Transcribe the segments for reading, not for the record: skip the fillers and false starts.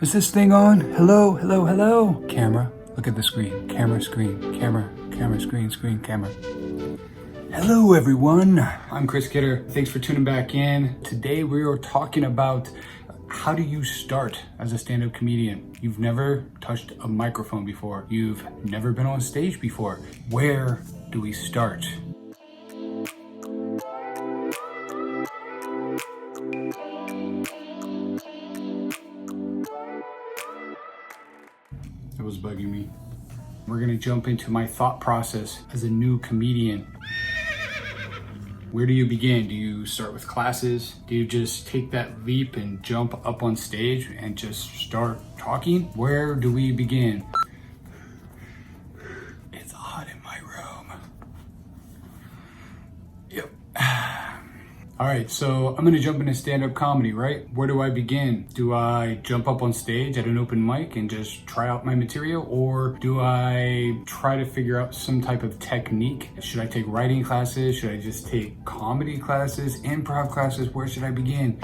Is this thing on? Hello, hello, hello. Camera, look at the screen. Camera, screen, camera, screen, camera. Hello everyone, I'm Chris Kidder. Thanks for tuning back in. Today we are talking about how do you start as a stand-up comedian. You've never touched a microphone before. You've never been on stage before. Where do we start? It was bugging me. We're gonna jump into my thought process as a new comedian. Where do you begin? Do you start with classes? Do you just take that leap and jump up on stage and just start talking? Where do we begin? It's hot in my room. Yep. All right, so I'm gonna jump into stand-up comedy, right? Where do I begin? Do I jump up on stage at an open mic and just try out my material? Or do I try to figure out some type of technique? Should I take writing classes? Should I just take comedy classes, improv classes? Where should I begin?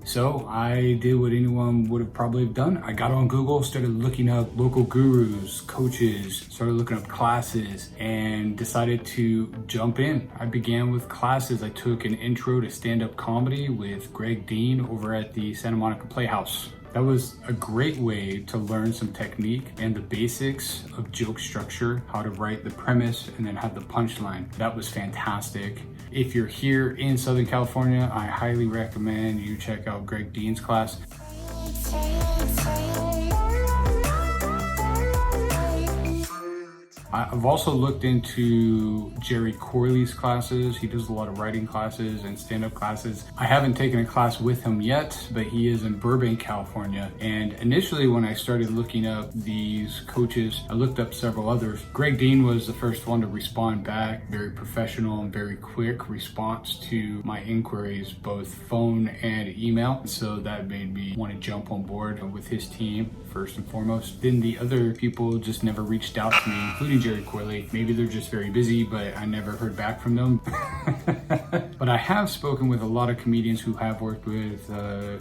So I did what anyone would have probably done. I got on Google, started looking up local gurus, coaches, started looking up classes, and decided to jump in. I began with classes. I took an intro to stand-up comedy with Greg Dean over at the Santa Monica Playhouse. That was a great way to learn some technique and the basics of joke structure, how to write the premise and then have the punchline. That was fantastic. If you're here in Southern California, I highly recommend you check out Greg Dean's class. I've also looked into Jerry Corley's classes. He does a lot of writing classes and stand-up classes. I haven't taken a class with him yet, but he is in Burbank, California. And initially when I started looking up these coaches, I looked up several others. Greg Dean was the first one to respond back, very professional and very quick response to my inquiries, both phone and email. So that made me want to jump on board with his team first and foremost. Then the other people just never reached out to me, including Jerry Corley. Maybe they're just very busy, but I never heard back from them. But I have spoken with a lot of comedians who have worked with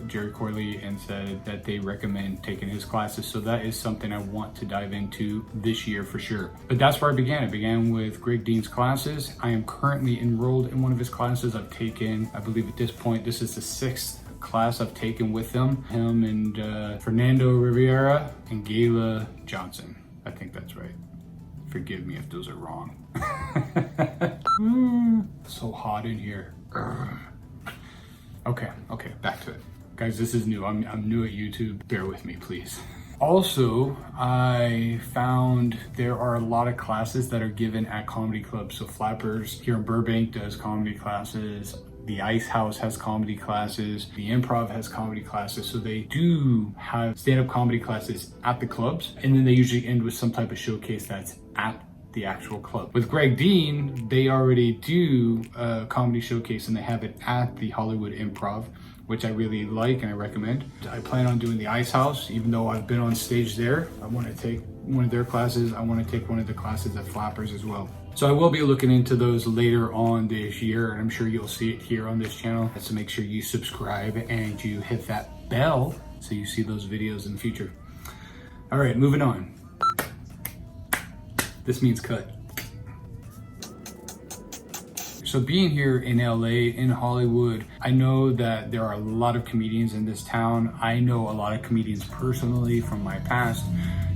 Jerry Corley and said that they recommend taking his classes. So that is something I want to dive into this year for sure. But that's where I began. I began with Greg Dean's classes. I am currently enrolled in one of his classes. I've taken, I believe at this point, this is the 6th class I've taken with him and Fernando Rivera and Gayla Johnson. I think that's right. Forgive me if those are wrong. So hot in here. Okay, back to it. Guys, this is new. I'm new at YouTube. Bear with me, please. Also, I found there are a lot of classes that are given at comedy clubs. So Flappers here in Burbank does comedy classes. The Ice House has comedy classes. The Improv has comedy classes. So they do have stand-up comedy classes at the clubs. And then they usually end with some type of showcase that's at the actual club. With Greg Dean, they already do a comedy showcase and they have it at the Hollywood Improv, which I really like and I recommend. I plan on doing the Ice House, even though I've been on stage there. I want to take one of their classes. I want to take one of the classes at Flappers as well. So I will be looking into those later on this year, and I'm sure you'll see it here on this channel. So make sure you subscribe and you hit that bell so you see those videos in the future. All right, moving on. This means cut. So being here in LA, in Hollywood, I know that there are a lot of comedians in this town. I know a lot of comedians personally from my past.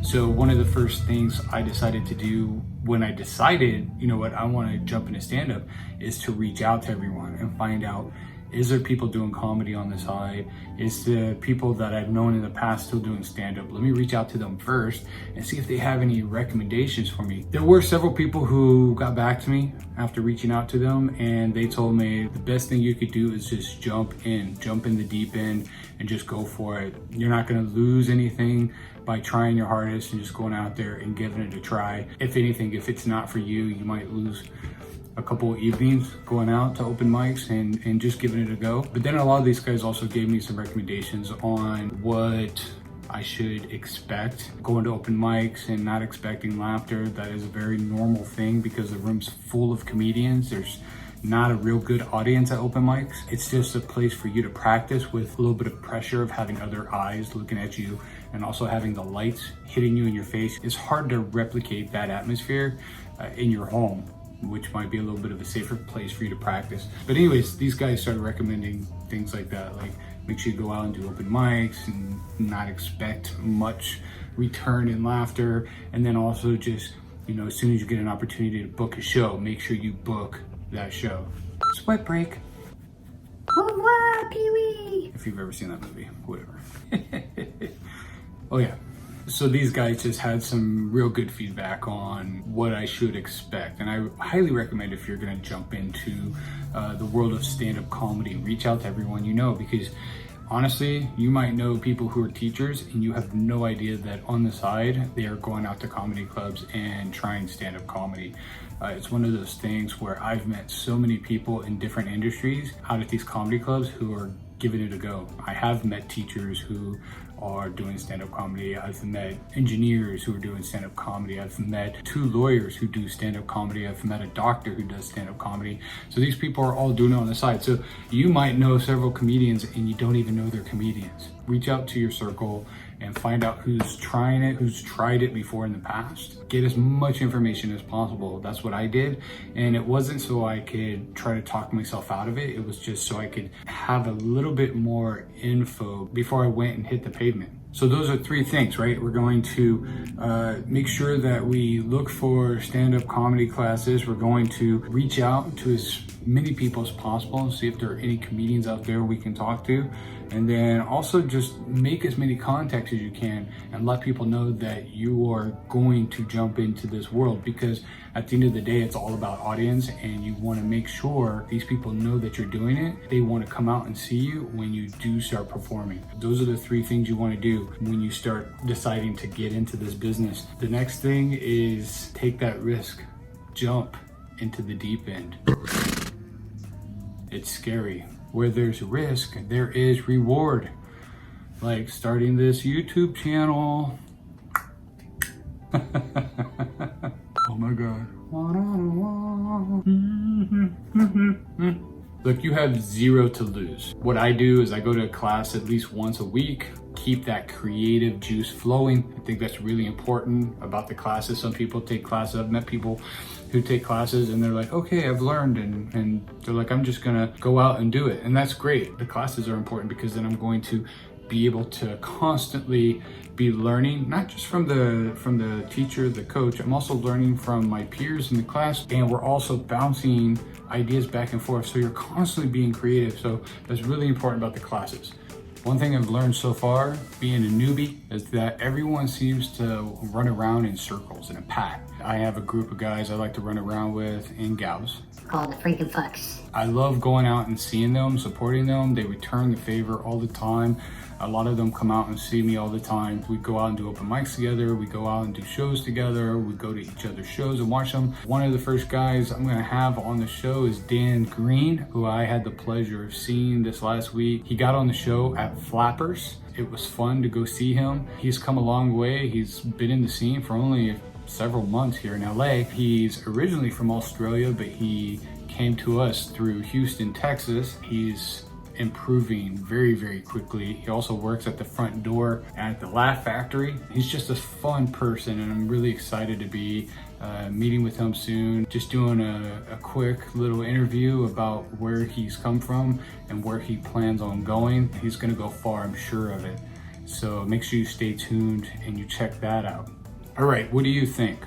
So one of the first things I decided to do when I decided, you know what, I want to jump into stand-up is to reach out to everyone and find out, is there people doing comedy on the side? Is the people that I've known in the past still doing stand-up? Let me reach out to them first and see if they have any recommendations for me. There were several people who got back to me after reaching out to them, and they told me the best thing you could do is just jump in the deep end and just go for it. You're not gonna lose anything by trying your hardest and just going out there and giving it a try. If anything, if it's not for you, you might lose a couple of evenings going out to open mics and just giving it a go. But then a lot of these guys also gave me some recommendations on what I should expect going to open mics and not expecting laughter. That is a very normal thing because the room's full of comedians. There's not a real good audience at open mics. It's just a place for you to practice with a little bit of pressure of having other eyes looking at you and also having the lights hitting you in your face. It's hard to replicate that atmosphere in your home, which might be a little bit of a safer place for you to practice. But anyways, these guys started recommending things like that, like make sure you go out and do open mics and not expect much return in laughter. And then also just, you know, as soon as you get an opportunity to book a show, make sure you book that show. Sweat break. Au revoir, Pee-wee. If you've ever seen that movie, whatever. Oh yeah. So these guys just had some real good feedback on what I should expect. And I highly recommend, if you're gonna jump into the world of stand-up comedy, reach out to everyone you know, because honestly, you might know people who are teachers and you have no idea that on the side, they are going out to comedy clubs and trying stand-up comedy. It's one of those things where I've met so many people in different industries out at these comedy clubs who are giving it a go. I have met teachers who are doing stand-up comedy. I've met engineers who are doing stand-up comedy. I've met 2 lawyers who do stand-up comedy. I've met a doctor who does stand-up comedy. So these people are all doing it on the side. So you might know several comedians and you don't even know they're comedians. Reach out to your circle and find out who's trying it, who's tried it before in the past. Get as much information as possible. That's what I did. And it wasn't so I could try to talk myself out of it. It was just so I could have a little bit more info before I went and hit the pavement. So those are 3 things, right? We're going to make sure that we look for stand-up comedy classes. We're going to reach out to as many people as possible and see if there are any comedians out there we can talk to. And then also just make as many contacts as you can and let people know that you are going to jump into this world, because at the end of the day, it's all about audience, and you want to make sure these people know that you're doing it. They want to come out and see you when you do start performing. Those are the 3 things you want to do when you start deciding to get into this business. The next thing is take that risk, jump into the deep end. It's scary. Where there's risk, there is reward. Like starting this YouTube channel. Oh my God. Look, you have 0 to lose. What I do is I go to a class at least once a week, keep that creative juice flowing. I think that's really important about the classes. Some people take classes. I've met people who take classes and they're like, okay, I've learned, and they're like, I'm just gonna go out and do it. And that's great. The classes are important because then I'm going to be able to constantly be learning, not just from the teacher, the coach. I'm also learning from my peers in the class, and we're also bouncing ideas back and forth. So you're constantly being creative. So that's really important about the classes. One thing I've learned so far, being a newbie, is that everyone seems to run around in circles in a pack. I have a group of guys I like to run around with, and gals, called the freaking fucks. I love going out and seeing them, supporting them. They return the favor all the time. A lot of them come out and see me all the time. We go out and do open mics together. We go out and do shows together. We go to each other's shows and watch them. One of the first guys I'm gonna have on the show is Dan Green, who I had the pleasure of seeing this last week. He got on the show at Flappers. It was fun to go see him. He's come a long way. He's been in the scene for only several months here in LA. He's originally from Australia, but he came to us through Houston, Texas. He's improving very, very quickly. He also works at the front door at the Laugh Factory. He's just a fun person, and I'm really excited to be meeting with him soon. Just doing a quick little interview about where he's come from and where he plans on going. He's gonna go far, I'm sure of it. So make sure you stay tuned and you check that out. All right, what do you think?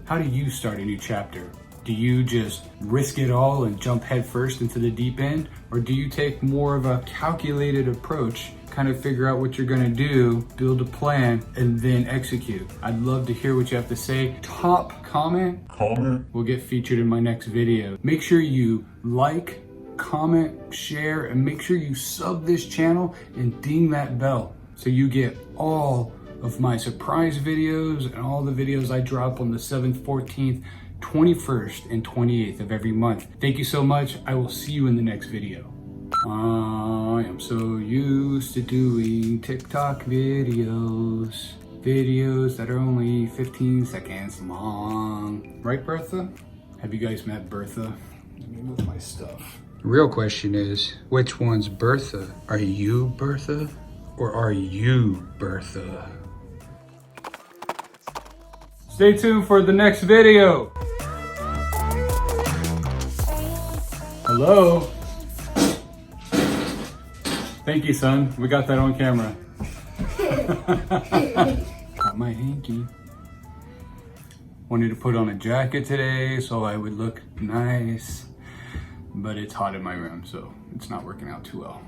How do you start a new chapter? Do you just risk it all and jump headfirst into the deep end? Or do you take more of a calculated approach, kind of figure out what you're gonna do, build a plan, and then execute? I'd love to hear what you have to say. Top comment will get featured in my next video. Make sure you like, comment, share, and make sure you sub this channel and ding that bell so you get all of my surprise videos and all the videos I drop on the 7th, 14th, 21st, and 28th of every month. Thank you so much. I will see you in the next video. I am so used to doing TikTok videos. videos that are only 15 seconds long. Right, Bertha? Have you guys met Bertha? Let me move my stuff. The real question is, which one's Bertha? Are you Bertha? Or are you Bertha? Stay tuned for the next video. Hello? Thank you, son. We got that on camera. Got my hanky. Wanted to put on a jacket today so I would look nice, but it's hot in my room, so it's not working out too well.